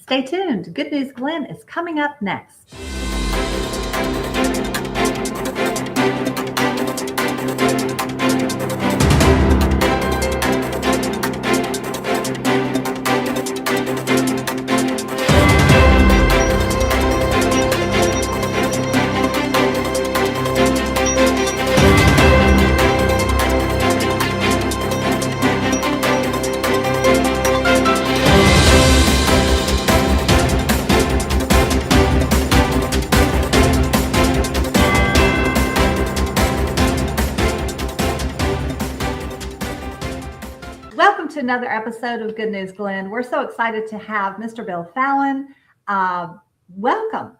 Stay tuned. Good News Glenn is coming up next. Welcome to another episode of Good News Glenn. We're so excited to have Mr. Bill Fallon. Welcome.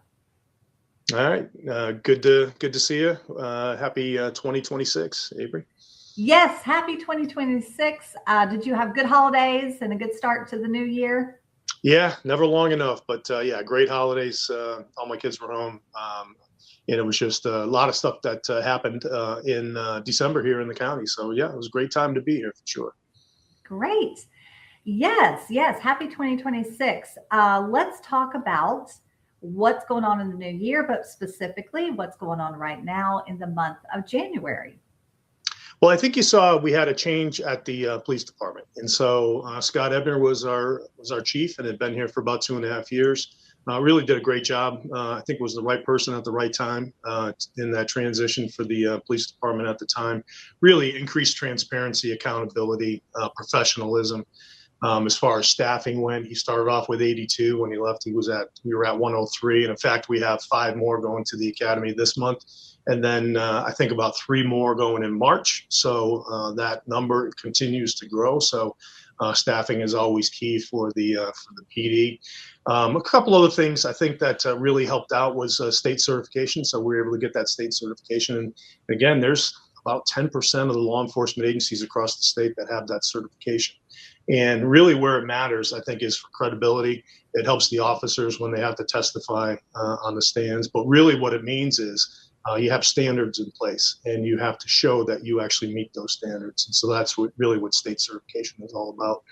All right. Good to see you. Happy 2026, Avery. Yes, happy 2026. Did you have good holidays and a good start to the new year? Yeah, never long enough, but yeah, great holidays. All my kids were home. And it was just a lot of stuff that happened in December here in the county. So yeah, it was a great time to be here for sure. Great. Yes. Happy 2026. Let's talk about what's going on in the new year, but specifically what's going on right now in the month of January. Well, I think you saw we had a change at the police department. And so Scott Ebner was our chief and had been here for about 2.5 years. Really did a great job. I think was the right person at the right time in that transition for the police department at the time. Really increased transparency, accountability, professionalism. As far as staffing went, he started off with 82. When he left, we were at 103. And in fact, we have 5 more going to the academy this month. And then I think about 3 more going in March. So that number continues to grow. So staffing is always key for the PD. A couple other things I think that really helped out was state certification. So we were able to get that state certification. And again, there's about 10% of the law enforcement agencies across the state that have that certification. And really where it matters, I think, is for credibility. It helps the officers when they have to testify on the stands. But really what it means is you have standards in place and you have to show that you actually meet those standards. And so that's really what state certification is all about.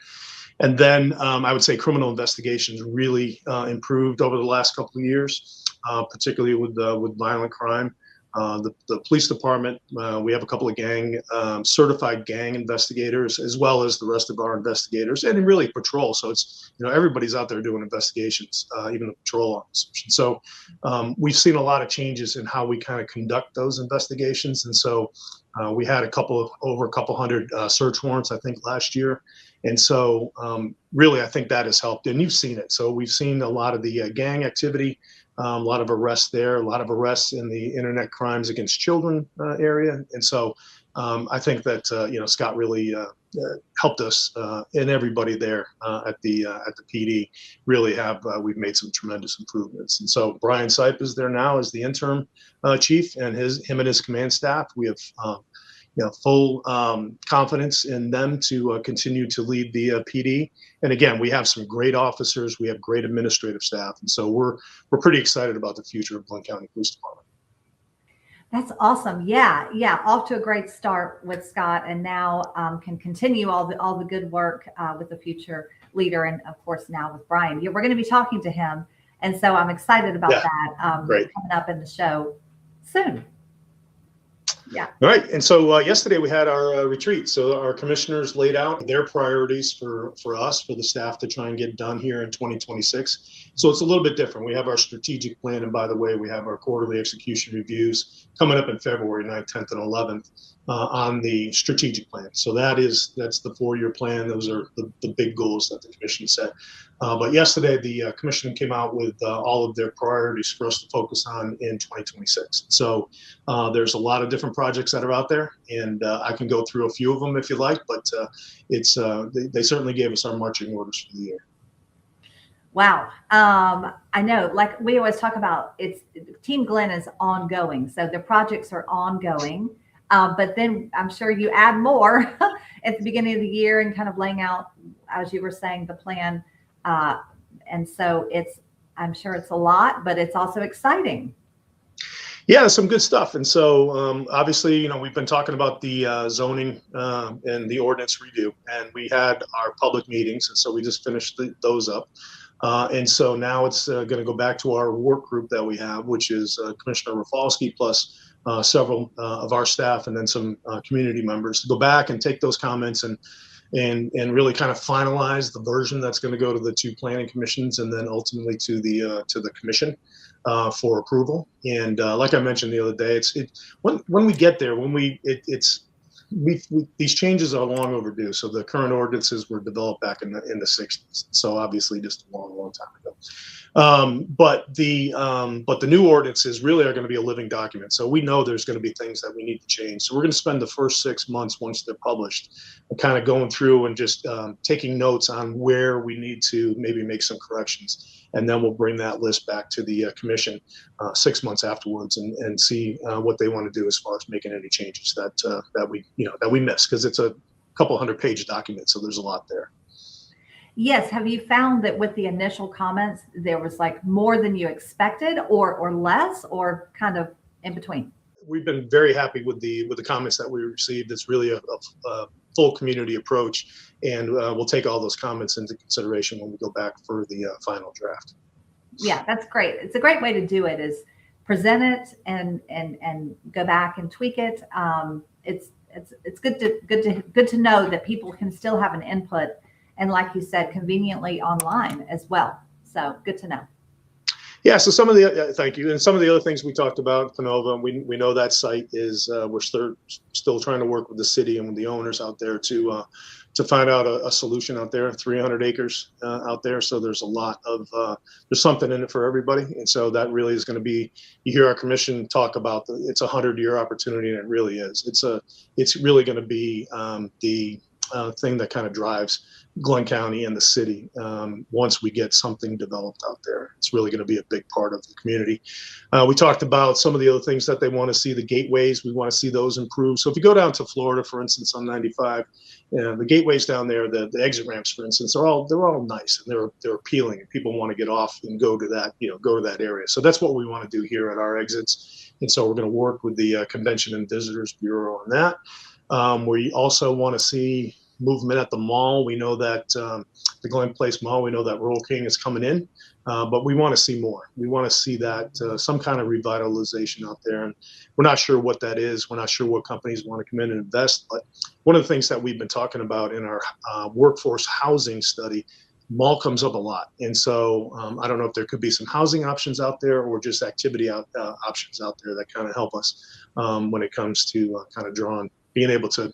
And then I would say criminal investigations really improved over the last couple of years, particularly with violent crime. The police department, we have a couple of certified gang investigators, as well as the rest of our investigators, and really patrol. So it's, everybody's out there doing investigations, even the patrol officers. And so we've seen a lot of changes in how we kind of conduct those investigations. And so we had over a couple hundred search warrants, I think, last year. And so really, I think that has helped. And you've seen it. So we've seen a lot of the gang activity. A lot of arrests there, a lot of arrests in the internet crimes against children area. And so I think that, Scott really helped us and everybody there at the PD really we've made some tremendous improvements. And so Brian Sipe is there now as the interim chief, and him and his command staff. We have full confidence in them to continue to lead the PD. And again, we have some great officers, we have great administrative staff, and so we're pretty excited about the future of Glynn County Police Department. That's awesome. Yeah, off to a great start with Scott, and now can continue all the good work with the future leader, and of course now with Brian. We're going to be talking to him, and so I'm excited about that great. Coming up in the show soon. Yeah. All right. And so yesterday we had our retreat. So our commissioners laid out their priorities for us, for the staff to try and get done here in 2026. So it's a little bit different. We have our strategic plan. And by the way, we have our quarterly execution reviews coming up in February 9th, 10th, and 11th on the strategic plan. So that's the 4-year plan. Those are the big goals that the commission set. But yesterday, the commission came out with all of their priorities for us to focus on in 2026. So there's a lot of different projects that are out there, and I can go through a few of them if you like, but they certainly gave us our marching orders for the year. Wow. I know, like we always talk about, Team GLYNN is ongoing. So the projects are ongoing. But then I'm sure you add more at the beginning of the year and kind of laying out, as you were saying, the plan. And so I'm sure it's a lot, but it's also exciting. Yeah, some good stuff. And so obviously, we've been talking about the zoning and the ordinance review, and we had our public meetings. And so we just finished those up. And so now it's going to go back to our work group that we have, which is Commissioner Rafalski plus several of our staff and then some community members to go back and take those comments and really kind of finalize the version that's going to go to the two planning commissions and then ultimately to the commission for approval. And like I mentioned the other day, when we get there, these changes are long overdue. So the current ordinances were developed back in the 60s. So obviously just a long time ago. But the new ordinances really are going to be a living document. So we know there's going to be things that we need to change. So we're going to spend the first 6 months once they're published kind of going through and just taking notes on where we need to maybe make some corrections. And then we'll bring that list back to the commission 6 months afterwards and see what they want to do as far as making any changes that we miss, because it's a couple 100-page document. So there's a lot there. Yes. Have you found that with the initial comments, there was like more than you expected or less or kind of in between? We've been very happy with the comments that we received. It's really a full community approach, and we'll take all those comments into consideration when we go back for the final draft. Yeah, that's great. It's a great way to do it, is present it and go back and tweak it. It's good to know that people can still have an input, and like you said, conveniently online as well. So good to know. Yeah, so some of the thank you, and some of the other things we talked about, Panova, we know that site is we're still trying to work with the city and with the owners out there to find out a solution out there. 300 acres out there, so there's a lot of there's something in it for everybody, and so that really is going to be. You hear our commission talk about it's a 100-year opportunity, and it really is. It's really going to be the thing that kind of drives Glynn County and the city. Once we get something developed out there, it's really going to be a big part of the community. We talked about some of the other things that they want to see. The gateways, we want to see those improve. So if you go down to Florida, for instance, on 95, the gateways down there, the exit ramps, for instance, they're all nice and they're appealing, and people want to get off and go to that area. So that's what we want to do here at our exits. And so we're going to work with the Convention and Visitors Bureau on that. We also want to see movement at the mall. We know that the Glen Place Mall, we know that Rural King is coming in, but we want to see more. We want to see that some kind of revitalization out there. And we're not sure what that is. We're not sure what companies want to come in and invest. But one of the things that we've been talking about in our workforce housing study, mall comes up a lot. And so I don't know if there could be some housing options out there or just activity options out there that kind of help us when it comes to kind of being able to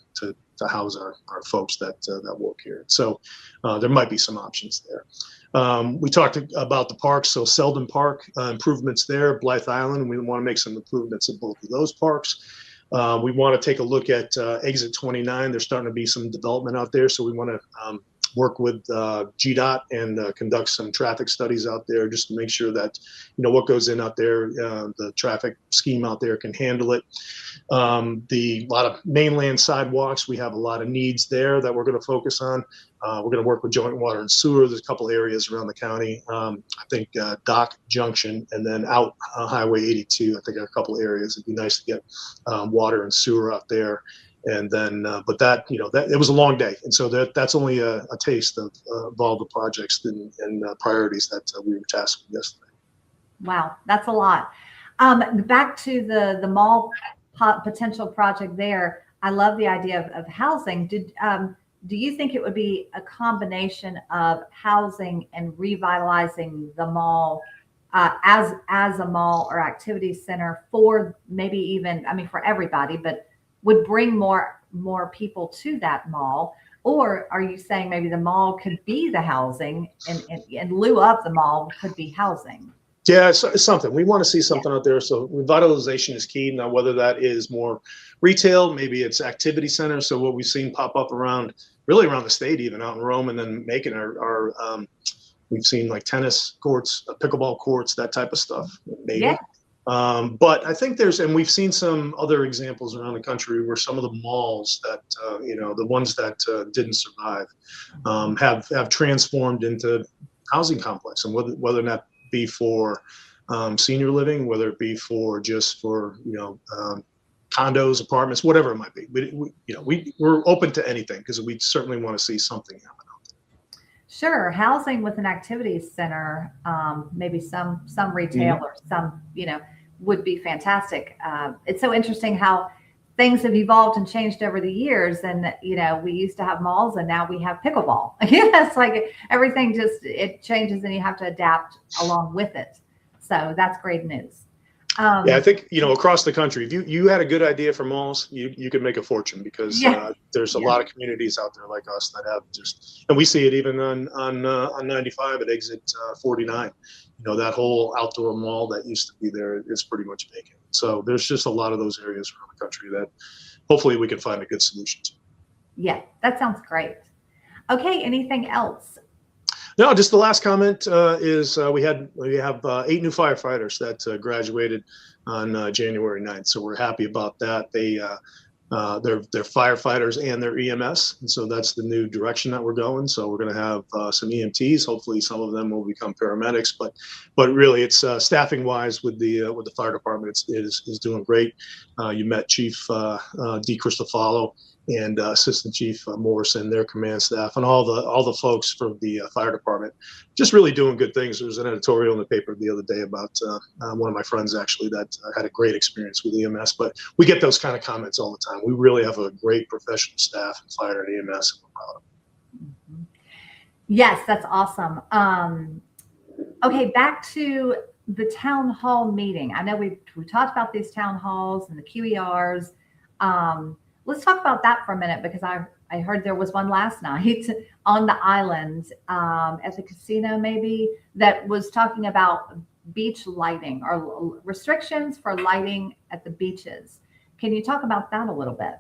house our folks that work here. So there might be some options there. We talked about the parks. So Selden Park, improvements there. Blythe Island, we want to make some improvements at both of those parks. We want to take a look at Exit 29. There's starting to be some development out there. So we want to work with GDOT and conduct some traffic studies out there just to make sure that, what goes in out there, the traffic scheme out there can handle it. A lot of mainland sidewalks, we have a lot of needs there that we're going to focus on. We're going to work with Joint Water and Sewer. There's a couple areas around the county. I think Dock Junction and then out Highway 82. I think there are a couple areas. It'd be nice to get water and sewer out there. And then, but that it was a long day, and so that's only a taste of all the projects and priorities that we were tasked with yesterday. Wow, that's a lot. Back to the mall potential project there. I love the idea of housing. Do you think it would be a combination of housing and revitalizing the mall as a mall or activity center for maybe even, for everybody, but would bring more people to that mall? Or are you saying maybe the mall could be the housing and in lieu of the mall could be housing? Yeah, it's something. We want to see something out there. So revitalization is key. Now, whether that is more retail, maybe it's activity centers. So what we've seen pop up around the state, even out in Rome and then Macon, we've seen like tennis courts, pickleball courts, that type of stuff. Maybe. Yeah. But I think and we've seen some other examples around the country where some of the malls that, the ones that didn't survive have transformed into housing complex, and whether or not be for senior living, whether it be for condos, apartments, whatever it might be. We're open to anything because we certainly want to see something happen out there. Sure, housing with an activities center, maybe some retail or some, would be fantastic. It's so interesting how things have evolved and changed over the years. And we used to have malls, and now we have pickleball. It's like everything just it changes, and you have to adapt along with it. So that's great news. Yeah, I think, across the country, if you had a good idea for malls, you could make a fortune, because Yeah, there's a yeah, lot of communities out there like us that have and we see it even on 95 at exit 49. That whole outdoor mall that used to be there is pretty much vacant. So there's just a lot of those areas around the country that hopefully we can find a good solution to. yeah. That sounds great. Okay, anything else? No, just the last comment is we have 8 new firefighters that graduated on January 9th. So we're happy about that. They're firefighters and they're EMS, and so that's the new direction that we're going. So we're going to have some EMTs. Hopefully, some of them will become paramedics. But really, it's staffing wise with the fire department is doing great. You met Chief D. Cristofalo and Assistant Chief Morrison, their command staff, and all the folks from the fire department, just really doing good things. There was an editorial in the paper the other day about one of my friends actually that had a great experience with EMS. But we get those kind of comments all the time. We really have a great professional staff in fire and EMS, and we're proud of it. Mhm. Yes, that's awesome. Okay, back to the town hall meeting. I know we talked about these town halls and the QERs. Let's talk about that for a minute, because I heard there was one last night on the island at the casino, maybe, that was talking about beach lighting or restrictions for lighting at the beaches. Can you talk about that a little bit?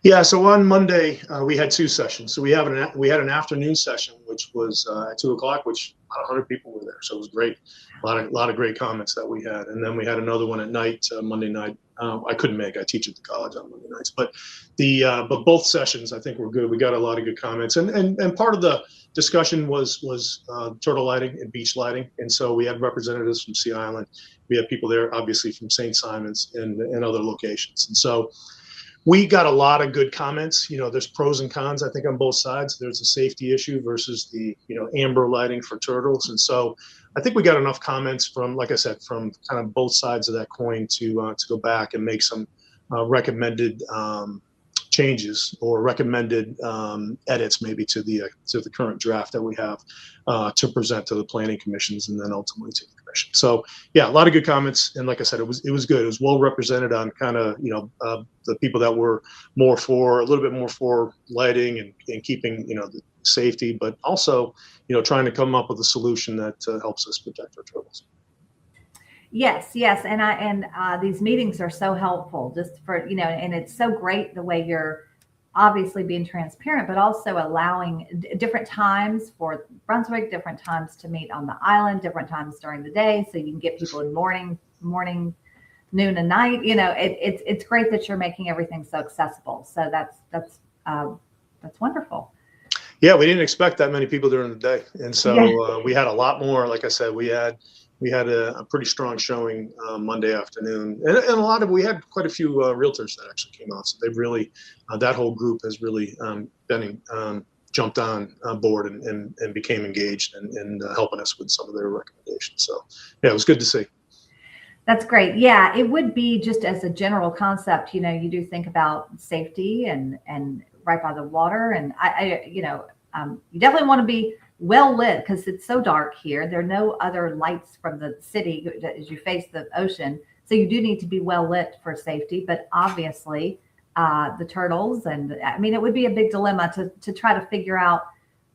Yeah, so on Monday we had 2 sessions. So we had an afternoon session, which was at 2 o'clock, which about 100 people were there. So it was great. A lot of great comments that we had. And then we had another one at night, Monday night. I couldn't make. I teach at the college on Monday nights, but both sessions I think were good. We got a lot of good comments, and part of the discussion was turtle lighting and beach lighting. And so we had representatives from Sea Island. We had people there, obviously from St. Simon's and other locations. And so we got a lot of good comments. There's pros and cons, I think, on both sides. There's a safety issue versus the, amber lighting for turtles. And so I think we got enough comments from, like I said, from kind of both sides of that coin to go back and make some recommended changes or recommended edits maybe to the current draft that we have to present to the planning commissions and then ultimately to the commission. So yeah, a lot of good comments, and like I said, it was good. It was well represented on kind of the people that were a little bit more for lighting and keeping the safety, but also trying to come up with a solution that helps us protect our turtles. Yes, and these meetings are so helpful, just for and it's so great the way you're obviously being transparent, but also allowing different times for Brunswick, different times to meet on the island, different times during the day, so you can get people in morning, noon, and night. It's great that you're making everything so accessible. So that's wonderful. Yeah, we didn't expect that many people during the day, and so Yeah. we had a lot more. Like I said, we had a pretty strong showing Monday afternoon, and we had quite a few realtors that actually came out. So they've really that whole group has really jumped on board and became engaged and helping us with some of their recommendations. So yeah, it was good to see. That's great. Yeah, it would be just as a general concept, you do think about safety and right by the water. And you definitely want to be well lit, because it's so dark here. There are no other lights from the city as you face the ocean. So you do need to be well lit for safety. But obviously, the turtles, and I mean, it would be a big dilemma to try to figure out,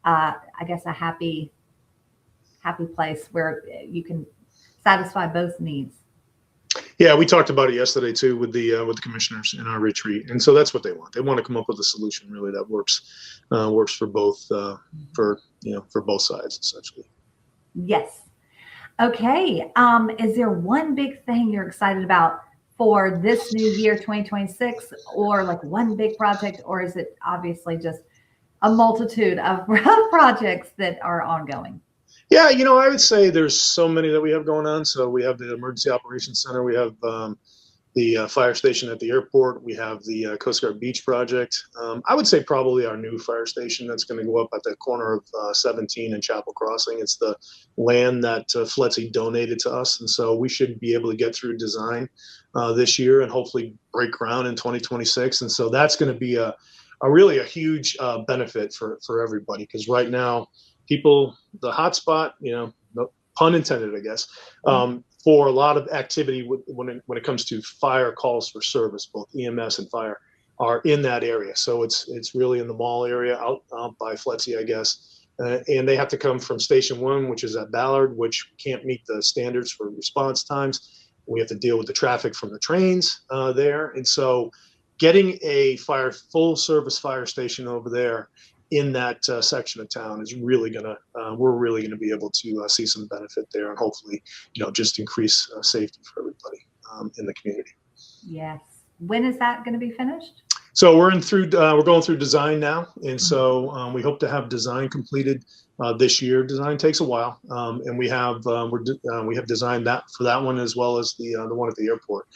I guess, a happy place where you can satisfy both needs. Yeah, we talked about it yesterday too with the commissioners in our retreat, and so that's what they want. They want to come up with a solution really that works for both for both sides essentially. Yes. Okay. Is there one big thing you're excited about for this new year, 2026, or like one big project, or is it obviously just a multitude of projects that are ongoing? Yeah, I would say there's so many that we have going on. So we have the Emergency Operations Center. We have the fire station at the airport. We have the Coast Guard Beach project. I would say probably our new fire station that's going to go up at the corner of 17 and Chapel Crossing. It's the land that FLETC donated to us, and so we should be able to get through design this year and hopefully break ground in 2026. And so that's going to be a really a huge benefit for everybody, because right now people, the hotspot, no pun intended, I guess, for a lot of activity when it comes to fire calls for service, both EMS and fire are in that area. So it's really in the mall area out by FLETC, I guess. And they have to come from Station 1, which is at Ballard, which can't meet the standards for response times. We have to deal with the traffic from the trains there. And so getting a full service fire station over there in that section of town is really we're really gonna be able to see some benefit there, and hopefully, just increase safety for everybody in the community. Yes. When is that going to be finished? So we're going through design now, and so we hope to have design completed this year. Design takes a while, and we have designed that for that one as well as the one at the airport,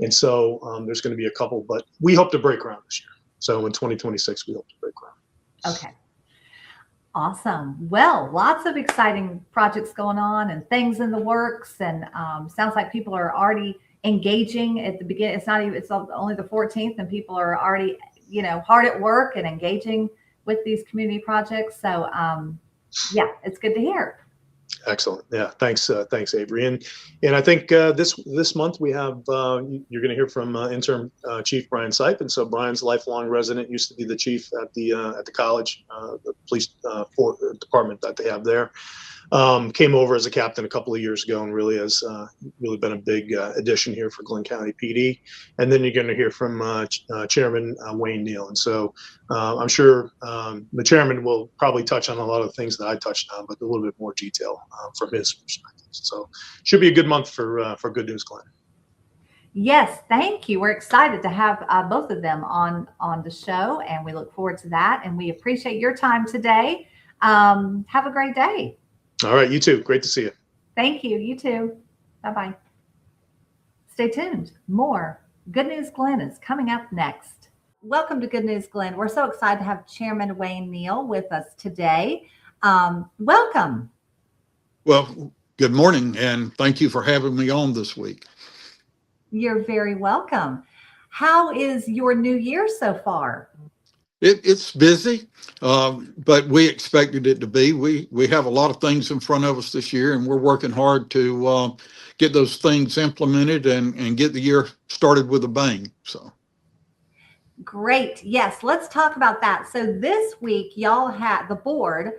and so there's going to be a couple, but we hope to break ground this year. So in 2026, we hope to break ground. Okay. Awesome. Well, lots of exciting projects going on and things in the works, and sounds like people are already engaging at the beginning. It's only the 14th, and people are already, hard at work and engaging with these community projects. So, yeah, it's good to hear. Excellent. Yeah. Thanks, Avery. And I think this month we have you're going to hear from Interim Chief Brian Sipe. And so Brian's a lifelong resident, used to be the chief at the college, the police department that they have there. Came over as a captain a couple of years ago, and really has really been a big addition here for Glynn County PD. And then you're going to hear from Chairman Wayne Neal. And so I'm sure the chairman will probably touch on a lot of the things that I touched on, but a little bit more detail from his perspective. So should be a good month for Good News Glynn. Yes, thank you. We're excited to have both of them on the show, and we look forward to that. And we appreciate your time today. Have a great day. All right, you too. Great to see you. Thank you. You too. Bye-bye. Stay tuned. More Good News Glynn is coming up next. Welcome to Good News Glynn. We're so excited to have Chairman Wayne Neal with us today. Welcome. Well, good morning, and thank you for having me on this week. You're very welcome. How is your new year so far? It's busy, but we expected it to be. We have a lot of things in front of us this year, and we're working hard to get those things implemented and get the year started with a bang. So great. Yes, let's talk about that. So this week, y'all had the Board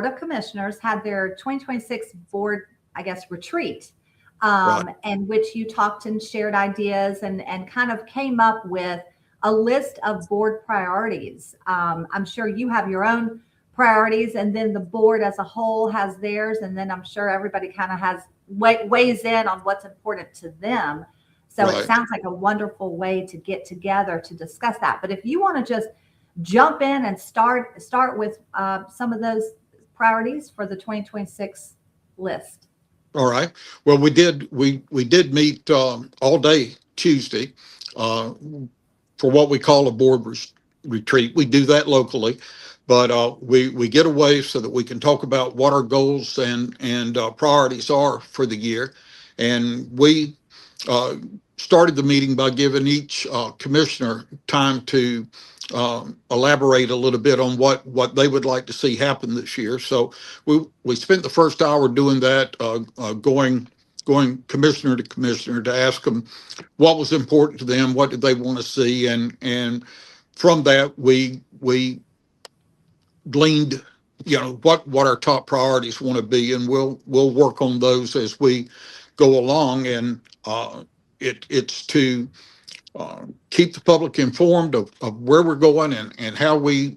of Commissioners had their 2026 board, retreat, right. in which you talked and shared ideas and kind of came up with a list of board priorities. I'm sure you have your own priorities, and then the board as a whole has theirs, and then I'm sure everybody kind of weighs in on what's important to them. So right. It sounds like a wonderful way to get together to discuss that. But if you want to just jump in and start with some of those priorities for the 2026 list. All right. Well, we did meet all day Tuesday for what we call a board retreat. We do that locally, but we get away so that we can talk about what our goals and priorities are for the year. And we started the meeting by giving each commissioner time to elaborate a little bit on what they would like to see happen this year. So we spent the first hour doing that, going commissioner to commissioner to ask them what was important to them, what did they want to see, and from that we gleaned, what our top priorities want to be, and we'll work on those as we go along. And it's to keep the public informed of where we're going and how we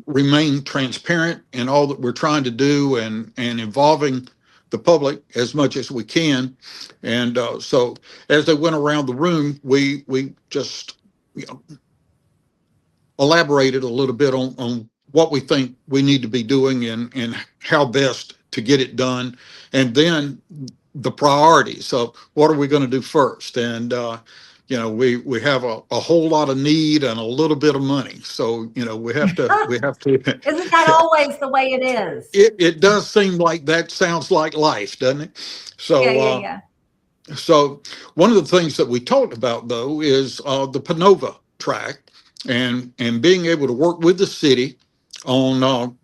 remain transparent in all that we're trying to do and involving the public as much as we can. And so as they went around the room, we just elaborated a little bit on what we think we need to be doing and how best to get it done. And then the priorities of what are we going to do first. And, we have a whole lot of need and a little bit of money. So, we have to, Isn't that always the way it is? it does seem like that sounds like life, doesn't it? Yeah, So, yeah, yeah. so one of the things that we talked about though is the Panova track and being able to work with the city on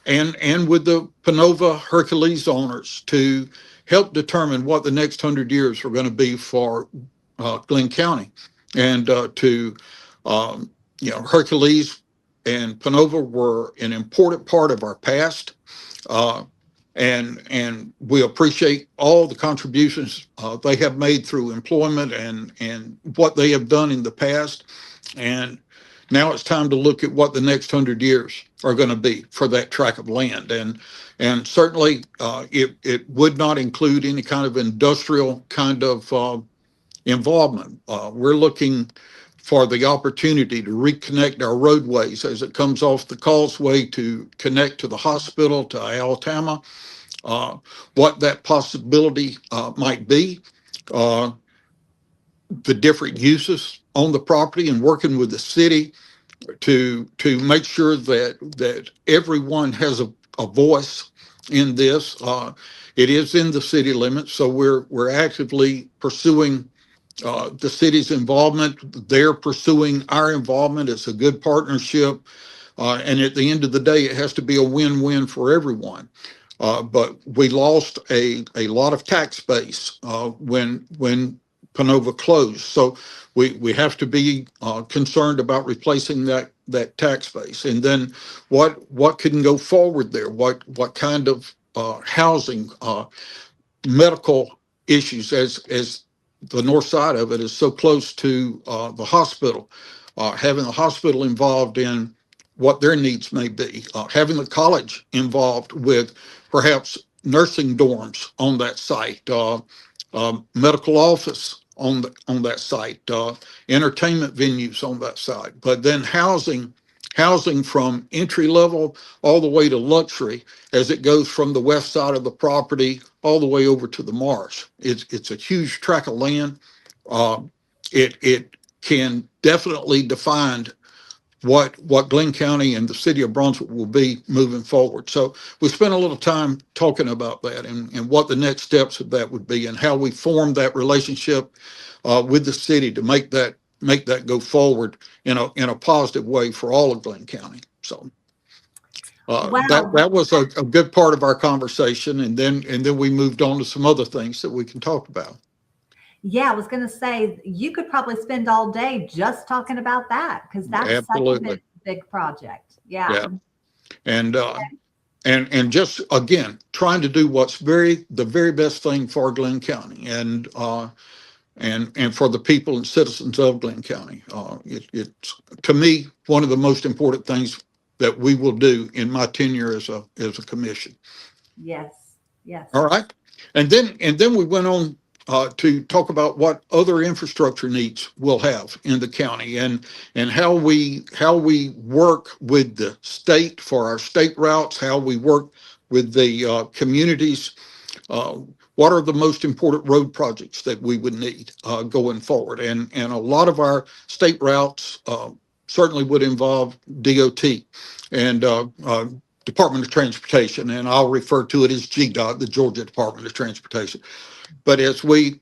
and with the Panova Hercules owners to help determine what the next 100 years are going to be for Glynn County, and Hercules and Panova were an important part of our past. Uh, and we appreciate all the contributions they have made through employment and what they have done in the past. And now it's time to look at what the next 100 years are going to be for that tract of land. And certainly it would not include any kind of industrial kind of involvement. We're looking for the opportunity to reconnect our roadways as it comes off the causeway to connect to the hospital, to Alabama, what that possibility might be, uh, the different uses on the property, and working with the city to make sure that everyone has a voice in this. It is in the city limits, so we're actively pursuing the city's involvement. They're pursuing our involvement. It's a good partnership. And at the end of the day, it has to be a win-win for everyone. But we lost a lot of tax base when Panova closed. So we have to be concerned about replacing that tax base. And then what can go forward there? What kind of housing, medical issues, as the north side of it is so close to the hospital, having the hospital involved in what their needs may be, having the college involved with perhaps nursing dorms on that site, medical office on that site, entertainment venues on that site, but then housing from entry level all the way to luxury as it goes from the west side of the property all the way over to the marsh. It's a huge tract of land. Uh, it can definitely define what Glynn County and the city of Brunswick will be moving forward. So we spent a little time talking about that and what the next steps of that would be and how we form that relationship with the city to make that go forward in a positive way for all of Glynn County. So Wow. that was a good part of our conversation, and then we moved on to some other things that we can talk about. Yeah, I was going to say you could probably spend all day just talking about that because that's such a Absolutely. big project. Yeah. Yeah. And and just again trying to do what's the very best thing for Glynn County and for the people and citizens of Glynn County. It's to me one of the most important things that we will do in my tenure as a commission. Yes. Yes. All right, and then we went on to talk about what other infrastructure needs we'll have in the county and how we work with the state for our state routes, how we work with the communities. What are the most important road projects that we would need going forward? And a lot of our state routes certainly would involve DOT and Department of Transportation, and I'll refer to it as GDOT, the Georgia Department of Transportation. But as we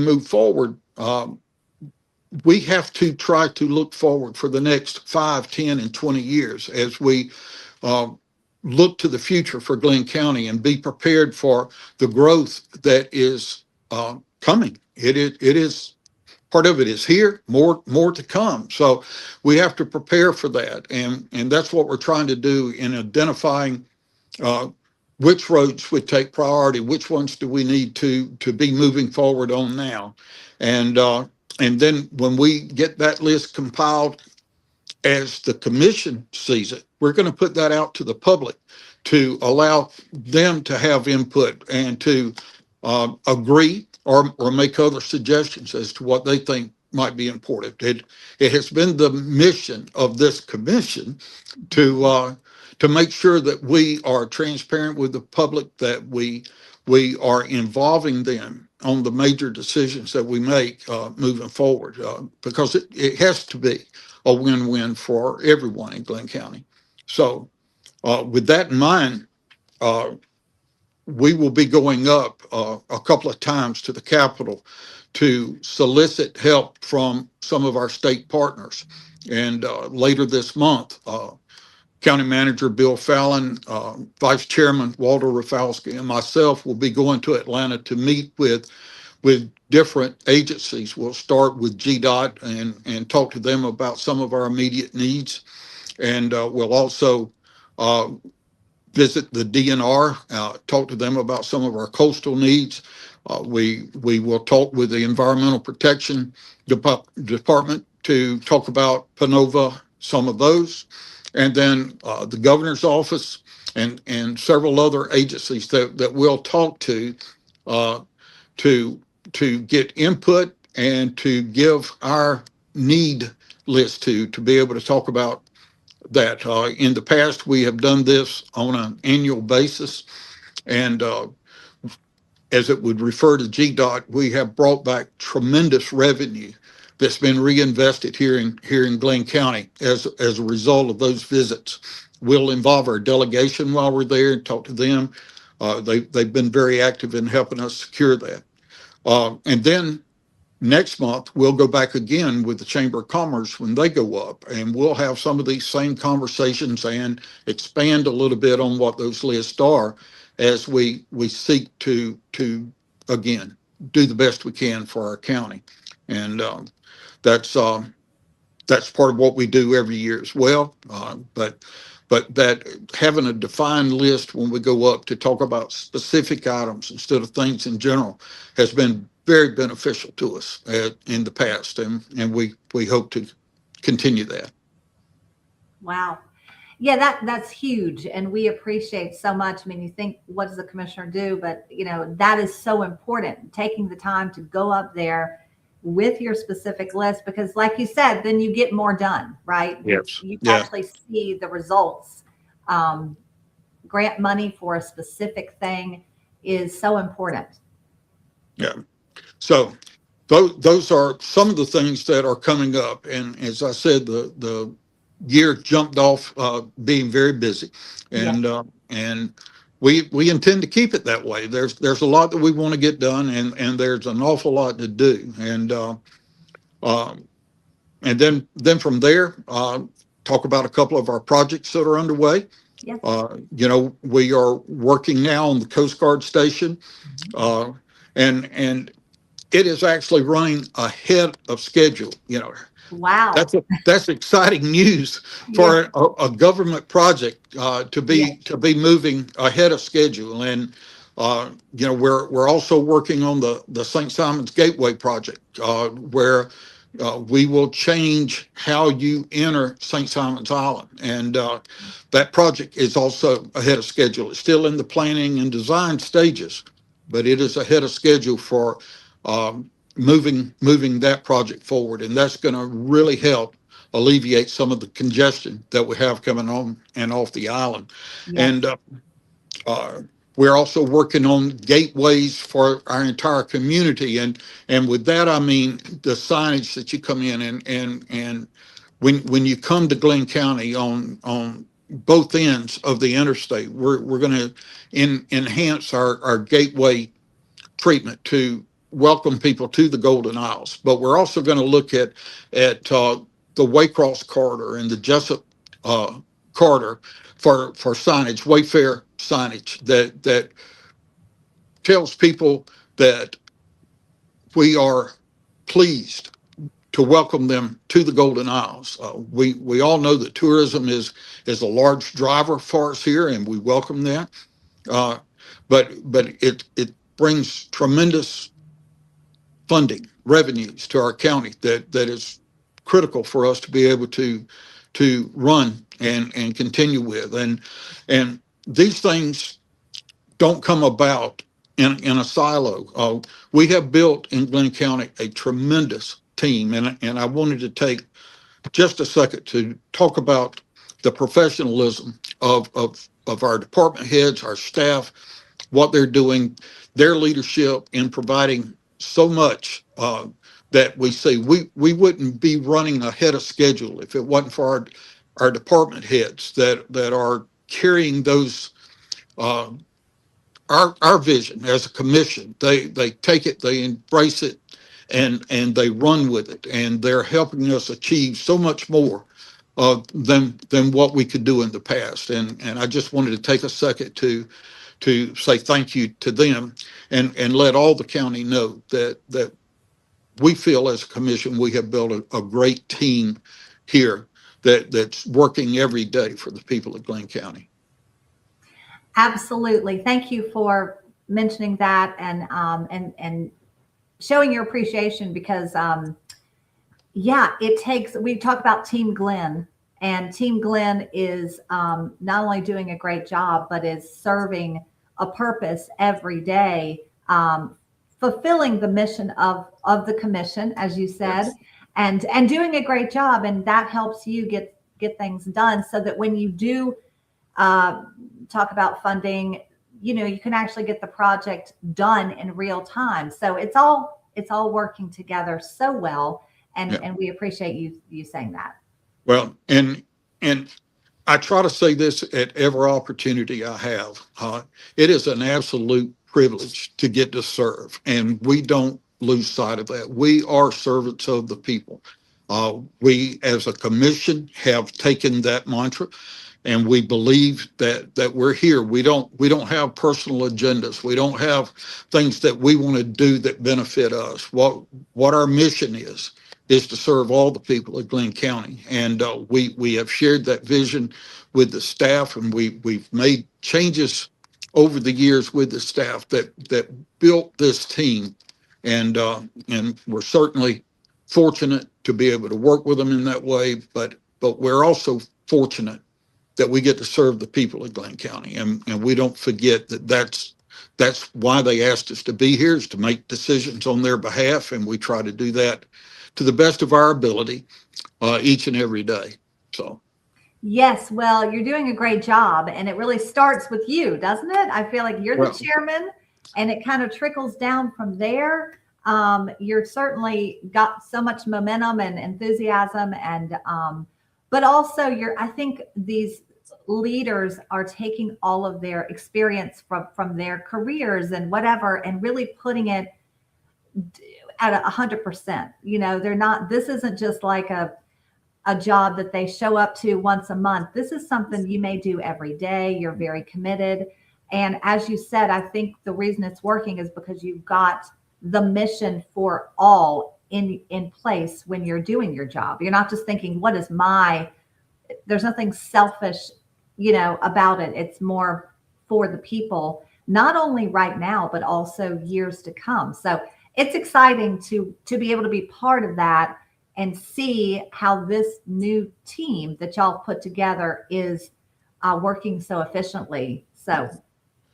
move forward, we have to try to look forward for the next 5, 10, and 20 years as we look to the future for Glynn County and be prepared for the growth that is coming. It is part of it is here, more to come. So we have to prepare for that, and that's what we're trying to do in identifying which roads would take priority, which ones do we need to be moving forward on now, and then when we get that list compiled as the commission sees it, we're going to put that out to the public to allow them to have input and to agree or make other suggestions as to what they think might be important. It has been the mission of this commission to make sure that we are transparent with the public, that we we are involving them on the major decisions that we make moving forward, because it has to be a win-win for everyone in Glynn County. So with that in mind, we will be going up a couple of times to the Capitol to solicit help from some of our state partners. And later this month, County Manager Bill Fallon, Vice Chairman Walter Rafalski, and myself will be going to Atlanta to meet with different agencies. We'll start with GDOT and talk to them about some of our immediate needs. And we'll also visit the DNR, talk to them about some of our coastal needs. We will talk with the Environmental Protection Department to talk about Panova, some of those, and then the governor's office and several other agencies that we'll talk to to get input and to give our need list to be able to talk about that. In the past, we have done this on an annual basis, and as it would refer to GDOT, we have brought back tremendous revenue that's been reinvested here in Glynn County as a result of those visits. We'll involve our delegation while we're there and talk to them. They've been very active in helping us secure that. And then next month, we'll go back again with the Chamber of Commerce when they go up, and we'll have some of these same conversations and expand a little bit on what those lists are as we seek to again do the best we can for our county. And that's part of what we do every year as well. But that having a defined list when we go up to talk about specific items instead of things in general has been very beneficial to us in the past, and we hope to continue that. Wow. Yeah, that's huge. And we appreciate so much. I mean, you think, what does the commissioner do? But, that is so important, taking the time to go up there with your specific list, because like you said, then you get more done, right? Yes. You Yeah. actually see the results. Grant money for a specific thing is so important. Yeah. So those are some of the things that are coming up. And as I said, the year jumped off being very busy, and and we intend to keep it that way. There's a lot that we want to get done, and there's an awful lot to do. And then from there, talk about a couple of our projects that are underway. Yes. We are working now on the Coast Guard station, and it is actually running ahead of schedule. Wow. That's exciting news for a government project to be moving ahead of schedule. And we're also working on the St. Simon's Gateway project, where we will change how you enter St. Simon's Island, and that project is also ahead of schedule. It's still in the planning and design stages, but it is ahead of schedule for moving that project forward, and that's going to really help alleviate some of the congestion that we have coming on and off the island. Yes. And we're also working on gateways for our entire community, and with that I mean the signage that you come in, and when you come to Glynn County on both ends of the interstate, we're going to enhance our gateway treatment to welcome people to the Golden Isles. But we're also going to look at the Waycross corridor and the Jessup corridor for signage, Wayfair signage that tells people that we are pleased to welcome them to the Golden Isles. We all know that tourism is a large driver for us here, and we welcome that. But it brings tremendous funding revenues to our county that is critical for us to be able to run and continue with. And these things don't come about in a silo. We have built in Glynn County a tremendous team, and I wanted to take just a second to talk about the professionalism of our department heads, our staff, what they're doing, their leadership in providing so much that we see. We wouldn't be running ahead of schedule if it wasn't for our department heads that are carrying those uh, our vision as a commission. They take it, they embrace it, and they run with it, and they're helping us achieve so much more than what we could do in the past. And I just wanted to take a second to say thank you to them and let all the county know that we feel as a commission we have built a great team here that's working every day for the people of Glynn County. Absolutely. Thank you for mentioning that and showing your appreciation because yeah, it takes, we talk about Team GLYNN, and Team GLYNN is not only doing a great job, but is serving a purpose every day, fulfilling the mission of the commission, as you said, Yes. and doing a great job. And that helps you get things done so that when you do talk about funding, you know, you can actually get the project done in real time. So it's all working together so well. And we appreciate you saying that. Well, and I try to say this at every opportunity I have. It is an absolute privilege to get to serve, and we don't lose sight of that. We are servants of the people. We, as a commission, have taken that mantra, and we believe that we're here. We don't have personal agendas. We don't have things that we want to do that benefit us. What our mission is to serve all the people of Glynn County. And we have shared that vision with the staff, and we've made changes over the years with the staff that built this team. And we're certainly fortunate to be able to work with them in that way, but we're also fortunate that we get to serve the people of Glynn County. And we don't forget that's why they asked us to be here, is to make decisions on their behalf. And we try to do that to the best of our ability each and every day. So. Yes, well, you're doing a great job, and it really starts with you, doesn't it? I feel like you're the Well, chairman, and it kind of trickles down from there. You're certainly got so much momentum and enthusiasm, and but also I think these leaders are taking all of their experience from their careers and whatever, and really putting it at 100%. You know, they're not. This isn't just like a job that they show up to once a month. This is something you may do every day. You're very committed. And as you said, I think the reason it's working is because you've got the mission for all in place when you're doing your job. You're not just thinking, what is there's nothing selfish, you know, about it. It's more for the people, not only right now, but also years to come. So it's exciting to be able to be part of that and see how this new team that y'all put together is working so efficiently. So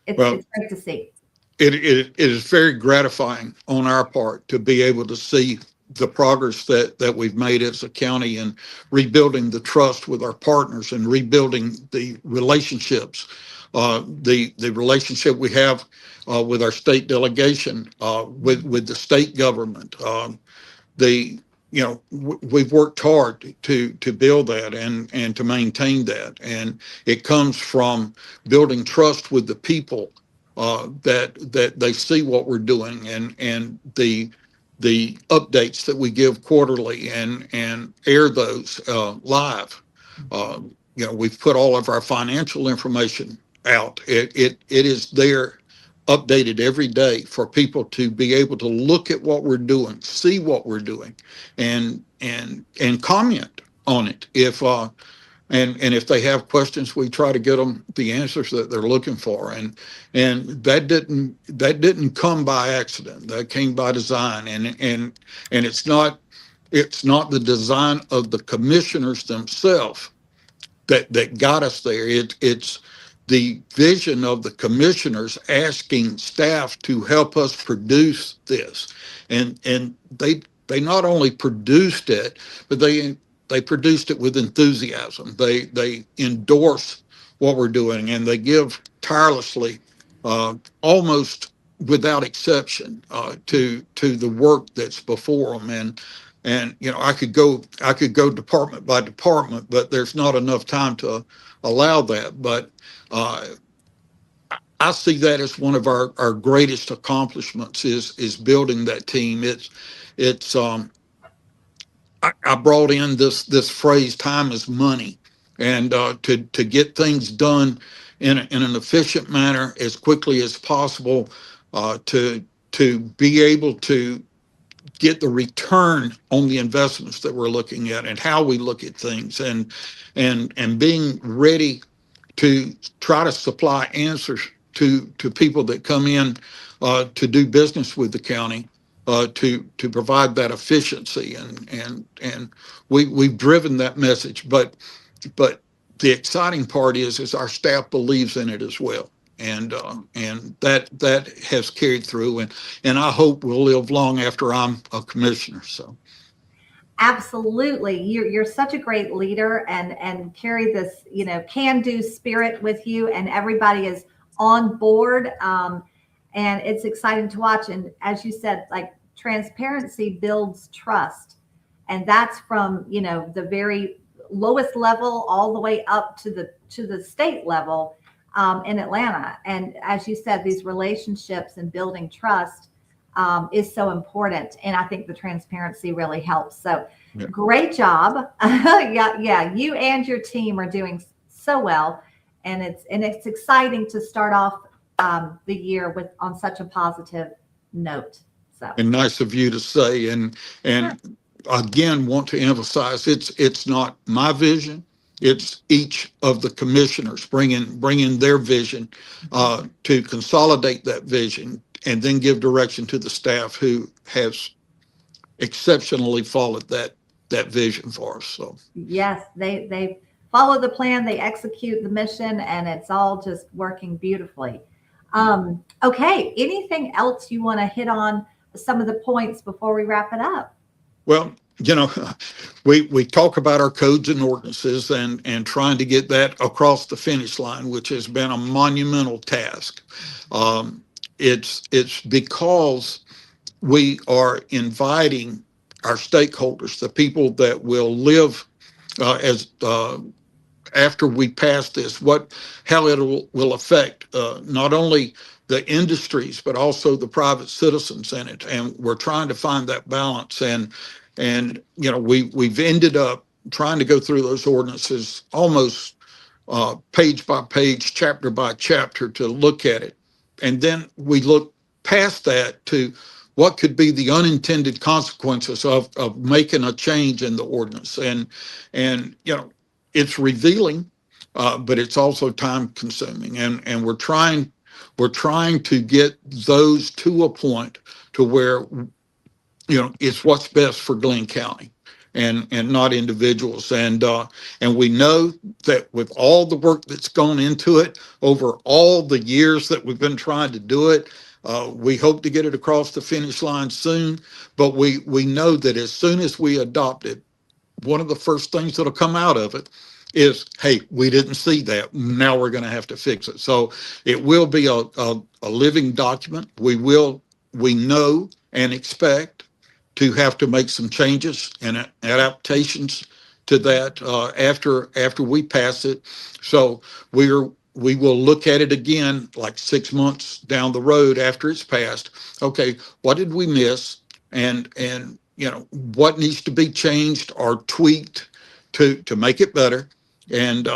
it's great to see. It is very gratifying on our part to be able to see the progress that we've made as a county and rebuilding the trust with our partners and rebuilding the relationships, the relationship we have with our state delegation, with the state government. We've worked hard to build that and to maintain that, and it comes from building trust with the people, that they see what we're doing, and the updates that we give quarterly and air those live. We've put all of our financial information out. It is there, updated every day, for people to be able to look at what we're doing, see what we're doing, and comment on it. If they have questions, we try to get them the answers that they're looking for. And that didn't come by accident. That came by design. And it's not the design of the commissioners themselves that got us there. It's the vision of the commissioners asking staff to help us produce this. And they not only produced it, but they produced it with enthusiasm. They endorse what we're doing, and they give tirelessly almost without exception, to the work that's before them. And I could go department by department, but there's not enough time to allow that. But uh, I see that as one of our greatest accomplishments is building that team. It's I brought in this phrase, time is money, and to get things done in an efficient manner as quickly as possible, to be able to get the return on the investments that we're looking at and how we look at things, and being ready to try to supply answers to people that come in to do business with the county, to provide that efficiency, and we've driven that message. But the exciting part is our staff believes in it as well, and that has carried through, and I hope we'll live long after I'm a commissioner. So. Absolutely. You're such a great leader, and carry this, can-do spirit with you, and everybody is on board. And it's exciting to watch. And as you said, like, transparency builds trust. And that's from, the very lowest level all the way up to the state level, in Atlanta. And as you said, these relationships and building trust is so important. And I think the transparency really helps. So Yeah. great job. Yeah. You and your team are doing so well. And it's exciting to start off the year on such a positive note. So. And nice of you to say, and again, want to emphasize, it's not my vision. It's each of the commissioners bringing their vision, to consolidate that vision, and then give direction to the staff who has exceptionally followed that vision for us. So Yes, they follow the plan, they execute the mission, and it's all just working beautifully. Okay, anything else you want to hit on some of the points before we wrap it up? well, we talk about our codes and ordinances and trying to get that across the finish line, which has been a monumental task. It's because we are inviting our stakeholders, the people that will live as after we pass this, how it will affect not only the industries but also the private citizens in it, and we're trying to find that balance. And we've ended up trying to go through those ordinances almost page by page, chapter by chapter, to look at it, and then we look past that to what could be the unintended consequences of making a change in the ordinance. And it's revealing, but it's also time consuming, and we're trying to get those to a point to where it's what's best for Glynn County, and not individuals. And we know that with all the work that's gone into it over all the years that we've been trying to do it, we hope to get it across the finish line soon. But we know that as soon as we adopt it, one of the first things that'll come out of it is, hey, we didn't see that. Now we're going to have to fix it. So it will be a living document. We know and expect to have to make some changes and adaptations to that after we pass it. So we will look at it again like 6 months down the road after it's passed. Okay, what did we miss? And what needs to be changed or tweaked to make it better. And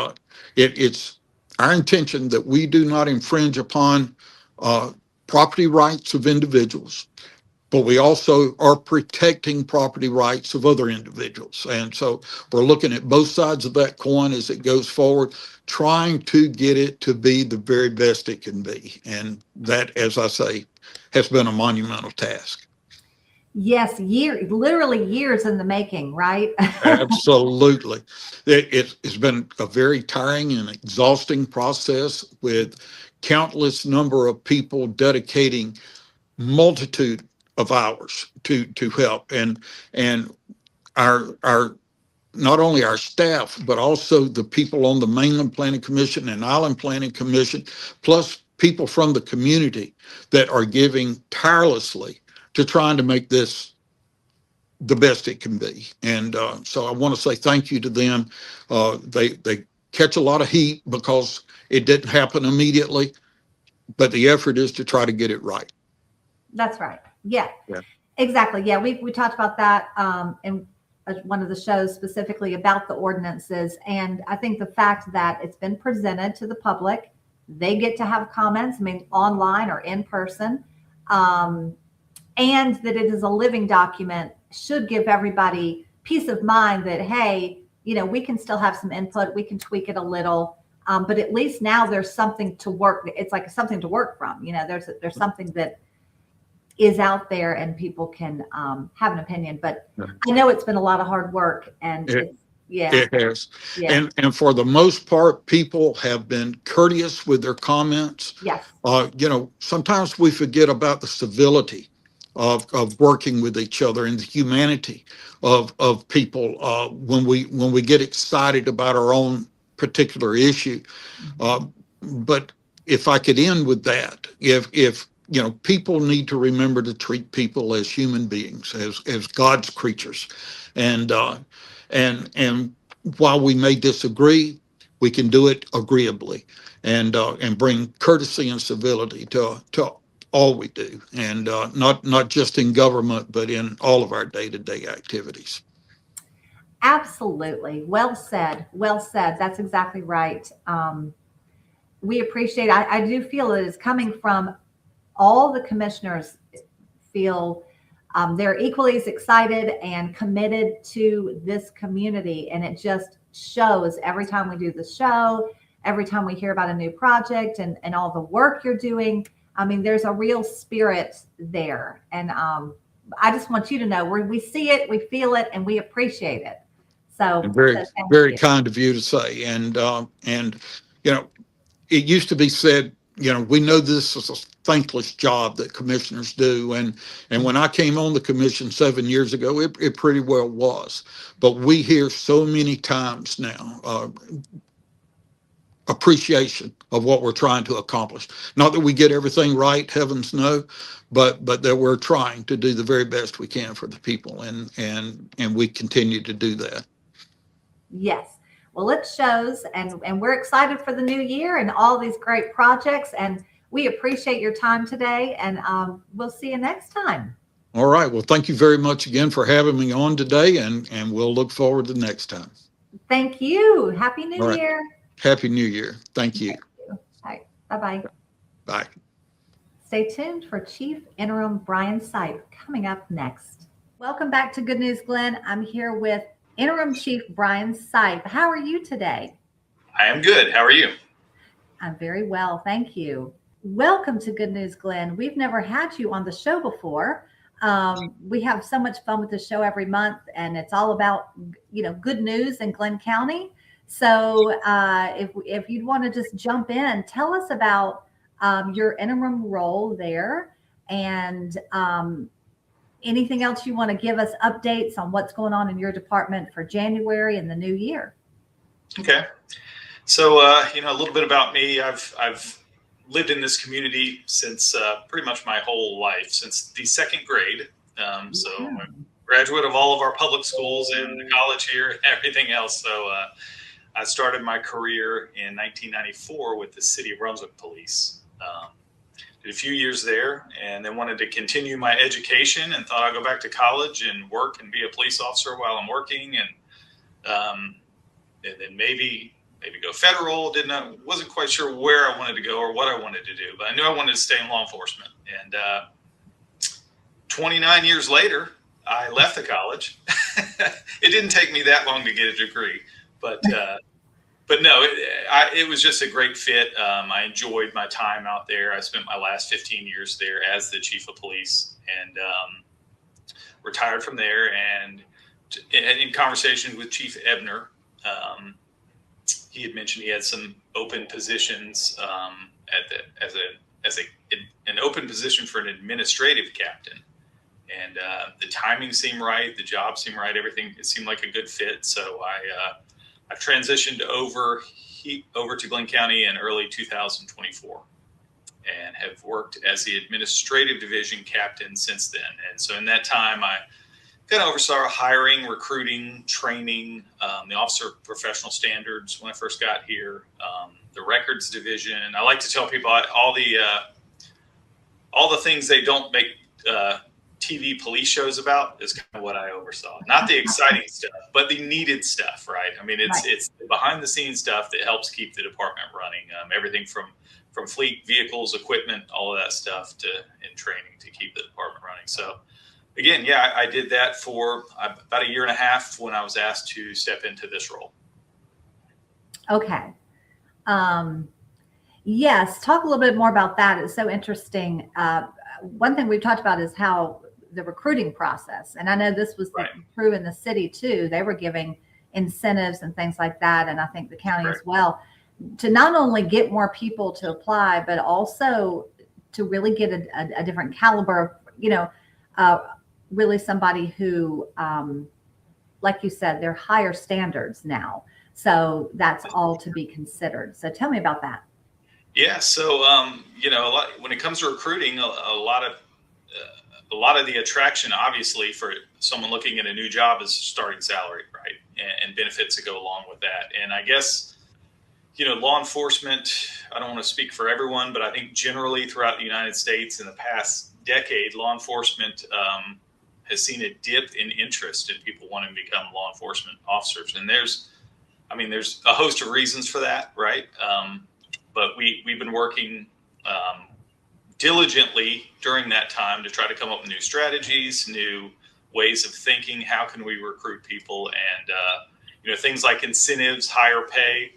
it's our intention that we do not infringe upon property rights of individuals, but we also are protecting property rights of other individuals. And so we're looking at both sides of that coin as it goes forward, trying to get it to be the very best it can be. And that, as I say, has been a monumental task. Yes, literally years in the making, right? Absolutely. It's been a very tiring and exhausting process, with countless number of people dedicating multitude of hours to help, and our not only our staff but also the people on the Mainland Planning Commission and Island Planning Commission, plus people from the community that are giving tirelessly to trying to make this the best it can be. And so I want to say thank you to them. They catch a lot of heat because it didn't happen immediately, but the effort is to try to get it right. That's right. Yeah, Yeah. exactly. Yeah, we talked about that in one of the shows specifically about the ordinances. And I think the fact that it's been presented to the public, they get to have comments, I mean, online or in person, and that it is a living document should give everybody peace of mind that, hey, you know, we can still have some input, we can tweak it a little, but at least now there's something to work. It's like something to work from. You know, there's something that is out there and people can have an opinion. But I know it's been a lot of hard work, and It has. Yeah. And for the most part, people have been courteous with their comments. Yes. You know, sometimes we forget about the civility of working with each other and the humanity of people when we get excited about our own particular issue. But if I could end with that, if you know, people need to remember to treat people as human beings, as God's creatures, and while we may disagree, we can do it agreeably, and bring courtesy and civility to all we do, and not just in government, but in all of our day-to-day activities. Absolutely. Well said. Well said. That's exactly right. We appreciate, I do feel it is coming from all the commissioners feel they're equally as excited and committed to this community. And it just shows every time we do the show, every time we hear about a new project and all the work you're doing. I mean, there's a real spirit there. And I just want you to know we see it, we feel it, and we appreciate it. So very kind of you to say. And you know, it used to be said, you know, we know this is a thankless job that commissioners do. And when I came on the commission 7 years ago, it pretty well was. But we hear so many times now appreciation of what we're trying to accomplish. Not that we get everything right, heavens no, but that we're trying to do the very best we can for the people. And we continue to do that. Yes. Well, it shows, and we're excited for the new year and all these great projects. And we appreciate your time today, and we'll see you next time. All right. Well, thank you very much again for having me on today, and we'll look forward to next time. Thank you. Happy New All right. Year. Happy New Year. Thank you. All right. Bye-bye. Bye. Stay tuned for Chief Interim Brian Sipe coming up next. Welcome back to Good News Glenn. I'm here with Interim Chief Brian Sipe. How are you today? I am good. How are you? I'm very well, thank you. Welcome to Good News Glenn. We've never had you on the show before. We have so much fun with the show every month, and it's all about, you know, good news in Glynn County. So if you'd want to just jump in, tell us about your interim role there, and anything else you want to give us updates on what's going on in your department for January and the new year. Okay. So, you know, a little bit about me. I've lived in this community since pretty much my whole life, since the second grade. So I'm a graduate of all of our public schools and the college here and everything else. So I started my career in 1994 with the City of Brunswick Police. Did a few years there, and then wanted to continue my education and thought I'd go back to college and work and be a police officer while I'm working, and then maybe go federal. Wasn't quite sure where I wanted to go or what I wanted to do, but I knew I wanted to stay in law enforcement. And 29 years later, I left the college. It didn't take me that long to get a degree, but no, it was just a great fit. I enjoyed my time out there. I spent my last 15 years there as the chief of police, and retired from there. And in conversation with Chief Ebner, he had mentioned he had some open positions as an open position for an administrative captain. And the timing seemed right, the job seemed right, everything, it seemed like a good fit. So I transitioned over to Glynn County in early 2024. and have worked as the administrative division captain since then. And so in that time, I kind of oversaw hiring, recruiting, training, the officer professional standards when I first got here, the records division. I like to tell people all the things they don't make TV police shows about is kind of what I oversaw. Not the exciting stuff, but the needed stuff, right? I mean, it's the behind the scenes stuff that helps keep the department running. Everything from fleet vehicles, equipment, all of that stuff in training to keep the department running. So again, yeah, I did that for about a year and a half when I was asked to step into this role. Okay. Yes. Talk a little bit more about that. It's so interesting. One thing we've talked about is how the recruiting process, and I know this was true in the city too. They were giving incentives and things like that. And I think the county as well, to not only get more people to apply, but also to really get a different caliber, really somebody who, like you said, they're higher standards now. So that's all to be considered. So tell me about that. Yeah. So, when it comes to recruiting, a lot of the attraction, obviously, for someone looking at a new job is starting salary, right? And benefits that go along with that. And I guess, law enforcement, I don't want to speak for everyone, but I think generally throughout the United States in the past decade, law enforcement has seen a dip in interest in people wanting to become law enforcement officers. And there's a host of reasons for that, right? But we've been working diligently during that time to try to come up with new strategies, new ways of thinking. How can we recruit people? And, things like incentives, higher pay,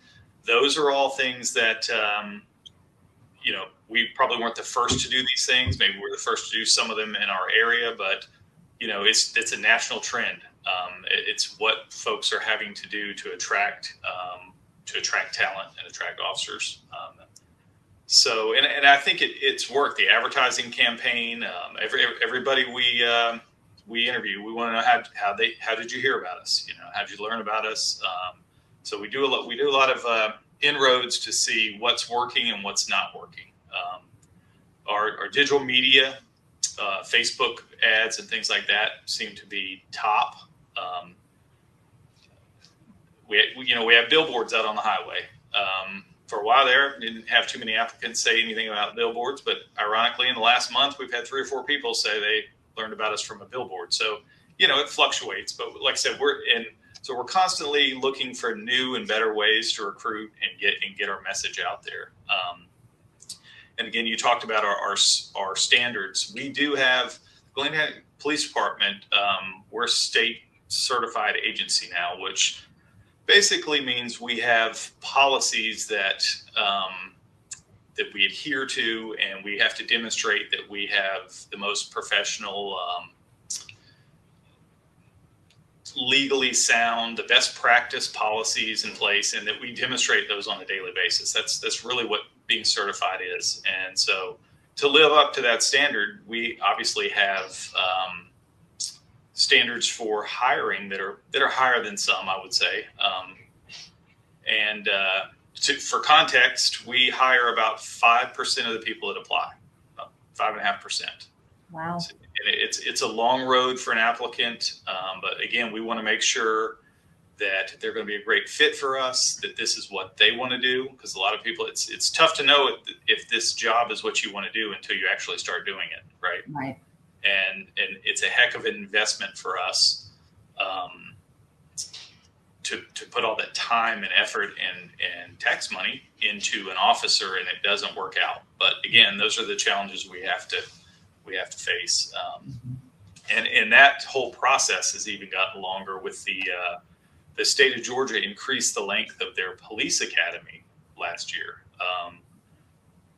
those are all things that, we probably weren't the first to do these things. Maybe we're the first to do some of them in our area, but, it's a national trend. It's what folks are having to do to attract talent and attract officers. So I think it's worked. The advertising campaign, everybody we interview, we want to know how did you hear about us? How did you learn about us? So we do a lot of inroads to see what's working and what's not working. Our digital media, Facebook ads and things like that seem to be top. We have billboards out on the highway. For a while there, didn't have too many applicants say anything about billboards, but ironically, in the last month, we've had 3 or 4 people say they learned about us from a billboard. So, it fluctuates, but like I said, we're constantly looking for new and better ways to recruit and get our message out there. And again, you talked about our standards. We do have GLYNN Police Department. We're a state certified agency now, which basically means we have policies that we adhere to, and we have to demonstrate that we have the most professional, legally sound, the best practice policies in place, and that we demonstrate those on a daily basis. That's really what being certified is. And so to live up to that standard, we obviously have standards for hiring that are higher than some, I would say. For context, we hire about 5% of the people that apply, about 5.5%. Wow. So, and it's a long road for an applicant, but again, we want to make sure that they're going to be a great fit for us, that this is what they want to do, because a lot of people, it's tough to know if this job is what you want to do until you actually start doing it, right? Right. And it's a heck of an investment for us to put all that time and effort and tax money into an officer, and it doesn't work out. But again, those are the challenges we have to face. And that whole process has even gotten longer with the state of Georgia increased the length of their police academy last year.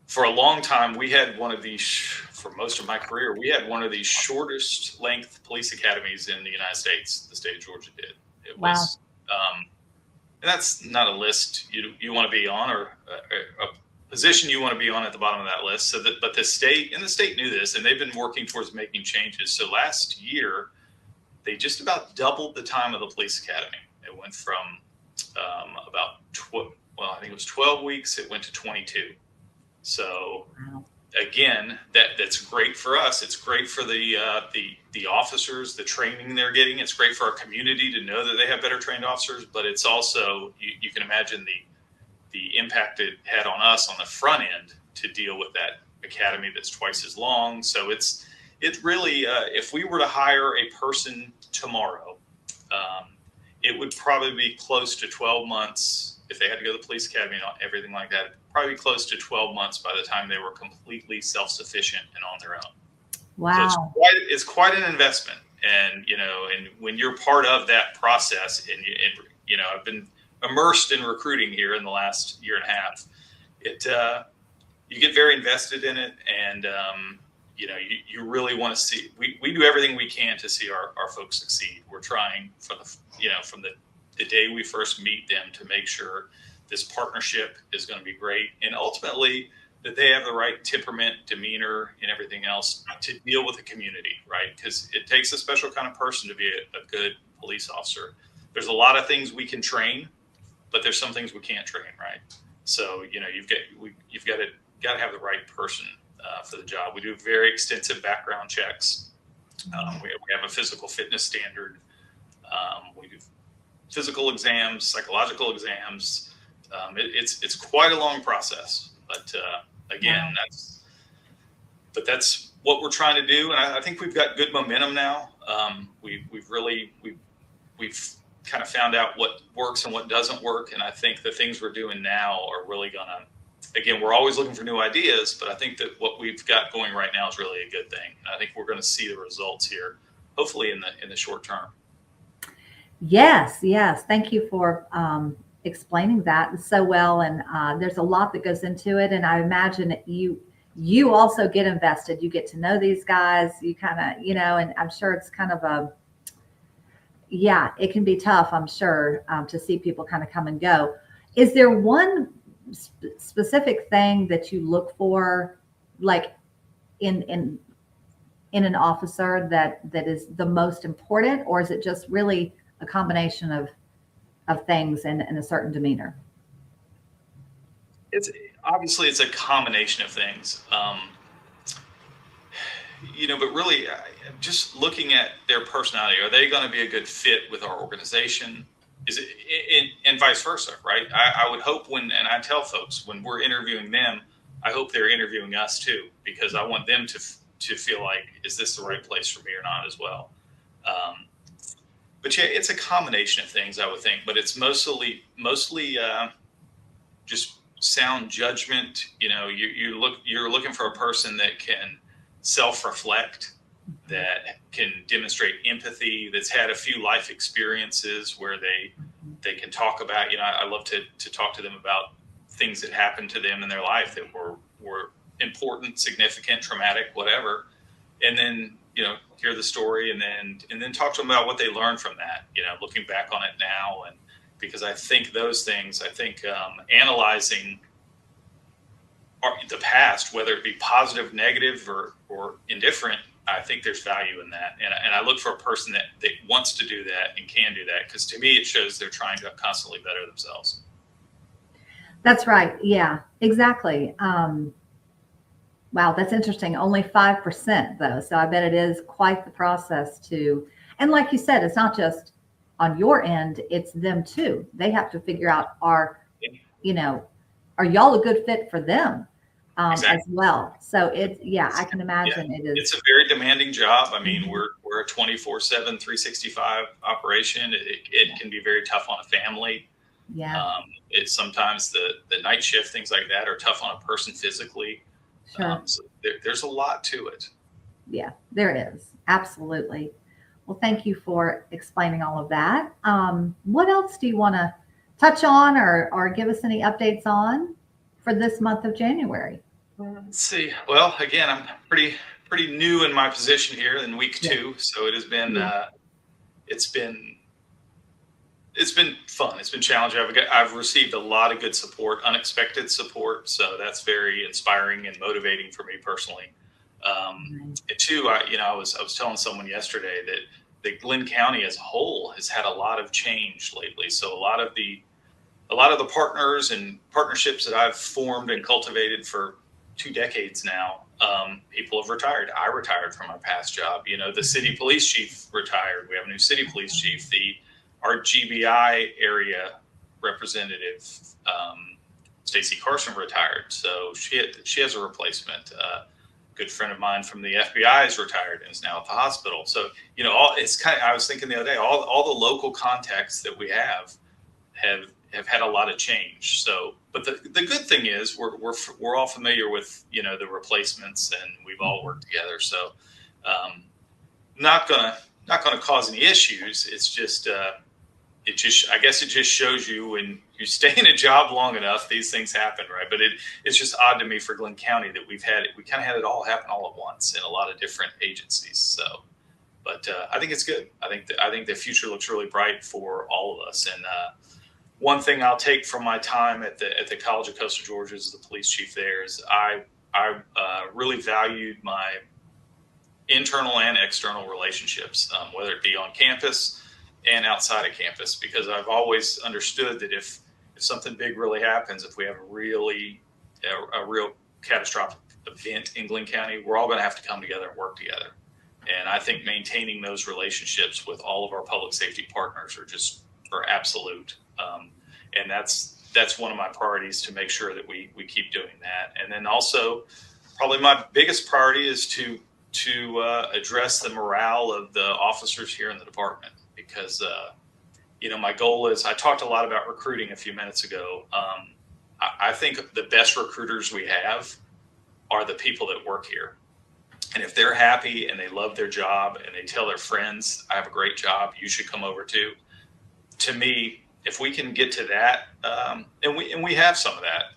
For a long time, we had one of these, for most of my career, we had one of the shortest length police academies in the United States. The state of Georgia did. It was, and that's not a list you want to be on, or a position you want to be on at the bottom of that list. But the state knew this, and they've been working towards making changes. So last year, they just about doubled the time of the police academy. It went from I think it was 12 weeks. It went to 22. So again, that's great for us. It's great for the officers, the training they're getting. It's great for our community to know that they have better trained officers. But it's also, you can imagine the impact it had on us on the front end to deal with that academy that's twice as long. So it's really, if we were to hire a person tomorrow, it would probably be close to 12 months. If they had to go to the police academy and everything like that, probably close to 12 months by the time they were completely self-sufficient and on their own. Wow. So it's quite an investment. And, and when you're part of that process and I've been immersed in recruiting here in the last year and a half, you get very invested in it. And, you really want to see, we do everything we can to see our folks succeed. We're trying from the day we first meet them to make sure this partnership is going to be great. And ultimately that they have the right temperament, demeanor, and everything else to deal with the community, right? Because it takes a special kind of person to be a good police officer. There's a lot of things we can train, but there's some things we can't train, right? So, you've got to have the right person for the job. We do very extensive background checks. We have a physical fitness standard. We do physical exams, psychological exams. It's quite a long process, but again, that's what we're trying to do. And I think we've got good momentum now. We've kind of found out what works and what doesn't work. And I think the things we're doing now are really gonna, again, we're always looking for new ideas, but I think that what we've got going right now is really a good thing. And I think we're going to see the results here, hopefully in the short term. Yes. Thank you for explaining that so well. And there's a lot that goes into it. And I imagine that you also get invested. You get to know these guys. You kind of, and I'm sure it's kind of it can be tough, I'm sure, to see people kind of come and go. Is there one specific thing that you look for, like in an officer that is the most important, or is it just really a combination of things and a certain demeanor? It's obviously a combination of things, but really just looking at their personality. Are they going to be a good fit with our organization? Is it, and vice versa, right? I would hope and I tell folks when we're interviewing them, I hope they're interviewing us too, because I want them to feel like, is this the right place for me or not as well? But yeah, it's a combination of things, I would think, but it's mostly just sound judgment. You're looking for a person that can self-reflect, that can demonstrate empathy, that's had a few life experiences where they can talk about, I love to talk to them about things that happened to them in their life that were important, significant, traumatic, whatever. And then, hear the story and then talk to them about what they learned from that, looking back on it now. And because I think those things, analyzing the past, whether it be positive, negative, or indifferent, I think there's value in that. And I look for a person that wants to do that and can do that, because to me, it shows they're trying to constantly better themselves. That's right. Yeah, exactly. Wow, that's interesting. Only 5% though. So I bet it is quite the process and like you said, it's not just on your end, it's them too. They have to figure out are y'all a good fit for them? Exactly. As well. So I can imagine it is. It's a very demanding job. I mean, we're a 24/7, 365 operation. It can be very tough on a family. Yeah. It's sometimes the night shift, things like that are tough on a person physically. Sure. So there's a lot to it. Yeah, there is. Absolutely. Well, thank you for explaining all of that. What else do you want to touch on or give us any updates on for this month of January? Let's see. Well, again, I'm pretty new in my position here in week 2. So it has been, it's been fun. It's been challenging. I've received a lot of good support, unexpected support. So that's very inspiring and motivating for me personally. And 2, I was telling someone yesterday that GLYNN County as a whole has had a lot of change lately. So a lot of the partners and partnerships that I've formed and cultivated for 2 decades now people have retired. I retired from my past job. You know, the city police chief retired. We have a new city police chief. Our GBI area representative, Stacy Carson, retired. So she has a replacement. Good friend of mine from the FBI is retired and is now at the hospital. So, you know, it's kind of, I was thinking the other day, all the local contacts that we have had a lot of change. So, but the good thing is we're all familiar with, you know, the replacements, and we've all worked together. So, not gonna cause any issues. It's just, I guess it just shows you when you stay in a job long enough, these things happen, right? But it's just odd to me for Glynn County that we kind of had it all happen all at once in a lot of different agencies. So, but I think it's good. I think the future looks really bright for all of us. And one thing I'll take from my time at the College of Coastal Georgia as the police chief there is I really valued my internal and external relationships, whether it be on campus and outside of campus, because I've always understood that if something big really happens, if we have a real catastrophic event in Glynn County, we're all going to have to come together and work together. And I think maintaining those relationships with all of our public safety partners are absolute. And that's one of my priorities, to make sure that we keep doing that. And then also, probably my biggest priority is to address the morale of the officers here in the department. Because, you know, my goal is, I talked a lot about recruiting a few minutes ago. I think the best recruiters we have are the people that work here. And if they're happy and they love their job and they tell their friends, I have a great job, you should come over too. To me, if we can get to that, and we have some of that,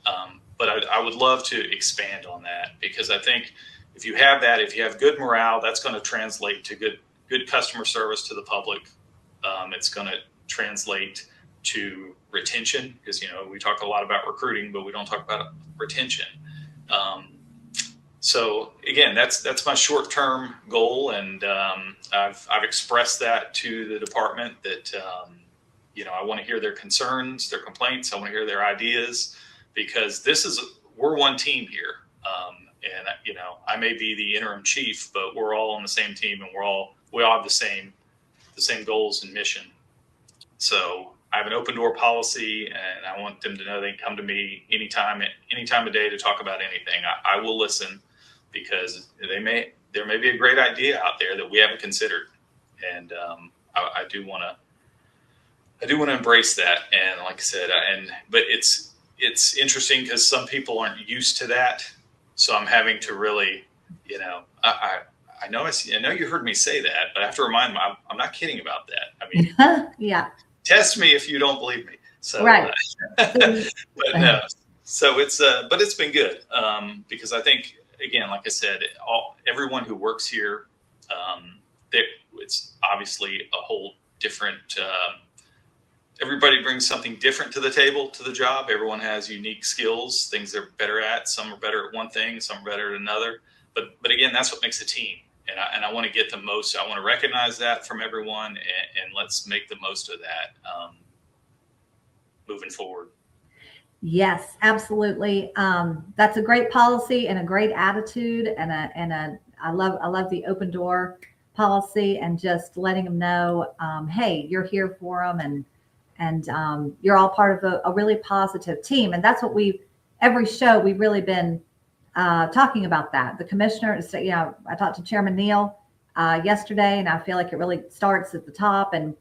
but I would love to expand on that, because I think if you have that, if you have good morale, that's going to translate to good customer service to the public. It's going to translate to retention, because, you know, we talk a lot about recruiting, but we don't talk about retention. So again, that's my short-term goal, and I've expressed that to the department that you know, I want to hear their concerns, their complaints. I want to hear their ideas, because we're one team here. And you know, I may be the interim chief, but we're all on the same team, and we all have the same goals and mission. So I have an open door policy, and I want them to know they can come to me any time of day to talk about anything. I will listen, because there may be a great idea out there that we haven't considered. And I do want to embrace that. And like I said, but it's interesting, because some people aren't used to that. So I'm having to really, you know, I know you heard me say that, but I have to remind them, I'm not kidding about that. I mean, yeah. Test me if you don't believe me. So, right. But no, so but it's been good, because I think, again, like I said, everyone who works here, it's obviously a whole different. Everybody brings something different to the table, to the job. Everyone has unique skills, things they're better at. Some are better at one thing, some are better at another. But again, that's what makes a team. And I want to get the most. I want to recognize that from everyone, and let's make the most of that moving forward. Yes, absolutely. That's a great policy and a great attitude, and I love the open door policy, and just letting them know, hey, you're here for them, and you're all part of a really positive team. And that's what every show we've really been talking about that. The commissioner, you know, I talked to Chairman Neal yesterday, and I feel like it really starts at the top, and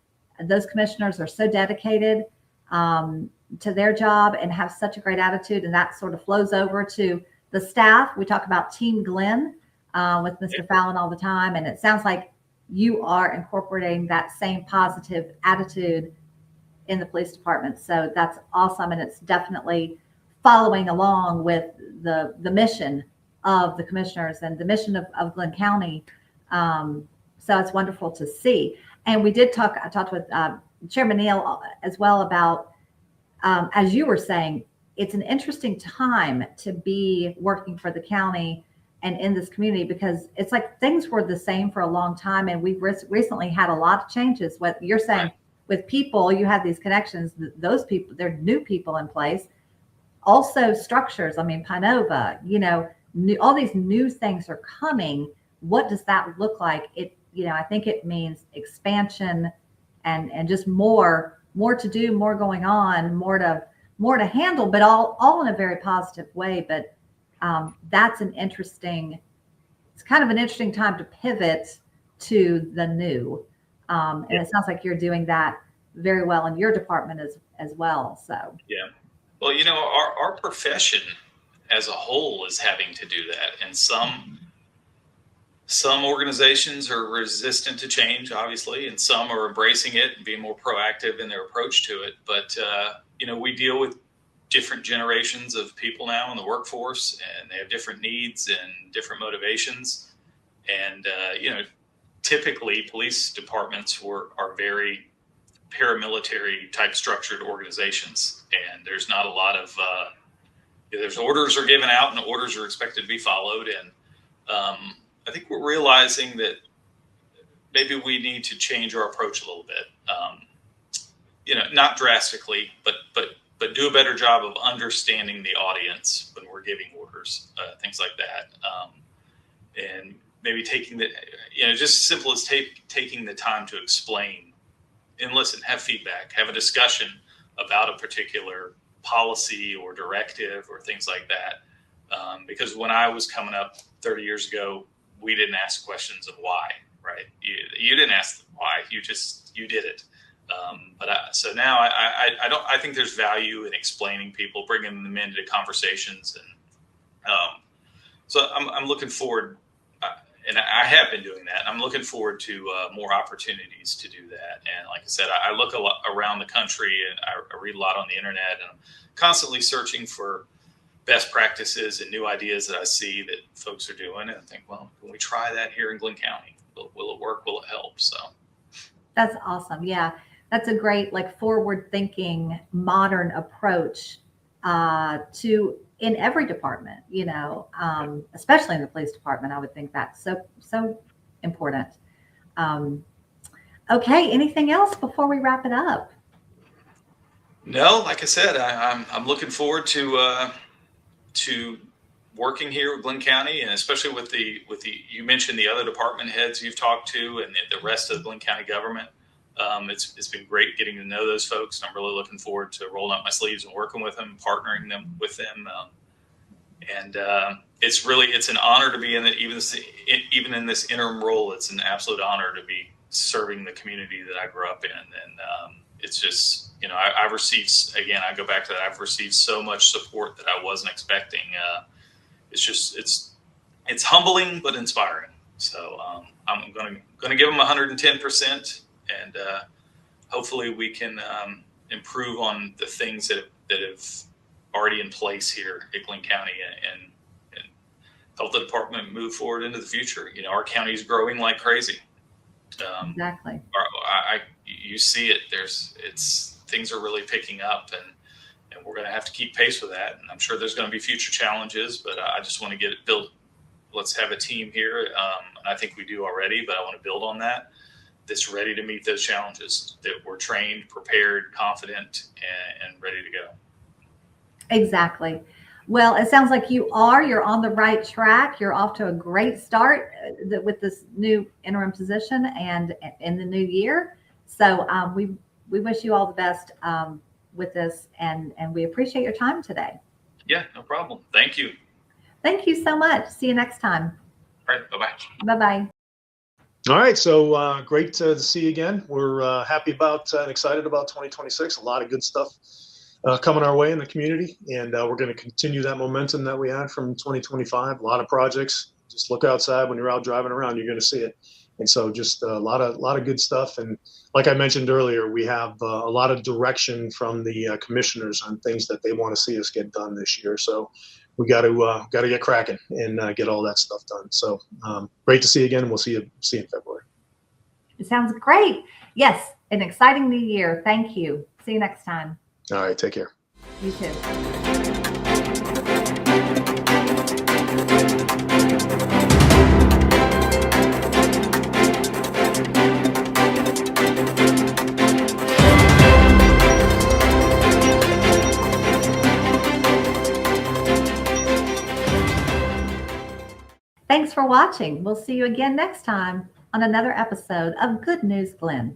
those commissioners are so dedicated to their job and have such a great attitude, and that sort of flows over to the staff. We talk about Team GLYNN with Mr. Fallon all the time, and it sounds like you are incorporating that same positive attitude in the police department. So that's awesome, and it's definitely following along with the mission of the commissioners and the mission of Glynn County. So it's wonderful to see. And I talked with Chairman Neal as well about, as you were saying, it's an interesting time to be working for the county and in this community, because it's like things were the same for a long time, and we've recently had a lot of changes. What you're saying with people, you have these connections, those people, they're new people in place. Also structures, I mean, Pinova, you know, all these new things are coming. What does that look like? I think it means expansion and just more to do, more going on, more to handle, but all in a very positive way. But that's it's kind of an interesting time to pivot to the new. And it sounds like you're doing that very well in your department as well. So yeah, well, our profession as a whole is having to do that, and some organizations are resistant to change, obviously, and some are embracing it and being more proactive in their approach to it. But we deal with different generations of people now in the workforce, and they have different needs and different motivations. And typically police departments are very paramilitary type structured organizations, and there's not a lot of there's orders are given out and orders are expected to be followed. And I think we're realizing that maybe we need to change our approach a little bit. Not drastically, but do a better job of understanding the audience when we're giving orders, things like that. And maybe taking just as simple as taking the time to explain and listen, have feedback, have a discussion about a particular policy or directive or things like that. Because when I was coming up 30 years ago, we didn't ask questions of why, right? You didn't ask why, you did it. So now I think there's value in explaining people, bringing them into conversations. And so I'm looking forward, and I have been doing that. I'm looking forward to more opportunities to do that. And like I said, I look a lot around the country, and I read a lot on the internet, and I'm constantly searching for best practices and new ideas that I see that folks are doing. And I think, well, can we try that here in Glynn County? Will it work? Will it help? So that's awesome. Yeah. That's a great, forward thinking, modern approach to in every department, especially in the police department. I would think that's so important. Okay. Anything else before we wrap it up? No, like I said, I'm looking forward to working here with Glynn County, and especially with the you mentioned the other department heads you've talked to, and the rest of the Glynn County government. It's been great getting to know those folks, and I'm really looking forward to rolling up my sleeves and working with them, partnering with them. It's an honor to be in it, even in this interim role. It's an absolute honor to be serving the community that I grew up in. And it's just, I've received, again, I go back to that. I've received so much support that I wasn't expecting. It's humbling, but inspiring. So I'm going to give them 110%. And hopefully we can improve on the things that have already in place here at Glynn County, and help the department move forward into the future. Our county is growing like crazy. Exactly. You see it. Things are really picking up, and we're going to have to keep pace with that. And I'm sure there's going to be future challenges, but I just want to get it built. Let's have a team here, and I think we do already, but I want to build on that. That's ready to meet those challenges, that we're trained, prepared, confident, and ready to go. Exactly. Well, it sounds like you're on the right track. You're off to a great start with this new interim position and in the new year. So we wish you all the best with this, and we appreciate your time today. Yeah, no problem. Thank you. Thank you so much. See you next time. All right. Bye-bye. Bye-bye. All right, so great to see you again. We're happy about and excited about 2026. A lot of good stuff coming our way in the community, and we're going to continue that momentum that we had from 2025. A lot of projects. Just look outside when you're out driving around, you're going to see it. And so just a lot of good stuff. And like I mentioned earlier, we have a lot of direction from the commissioners on things that they want to see us get done this year. So we got to get cracking and get all that stuff done. So great to see you again. And we'll see you in February. It sounds great. Yes, an exciting new year. Thank you. See you next time. All right, take care. You too. for watching. We'll see you again next time on another episode of Good News Glynn.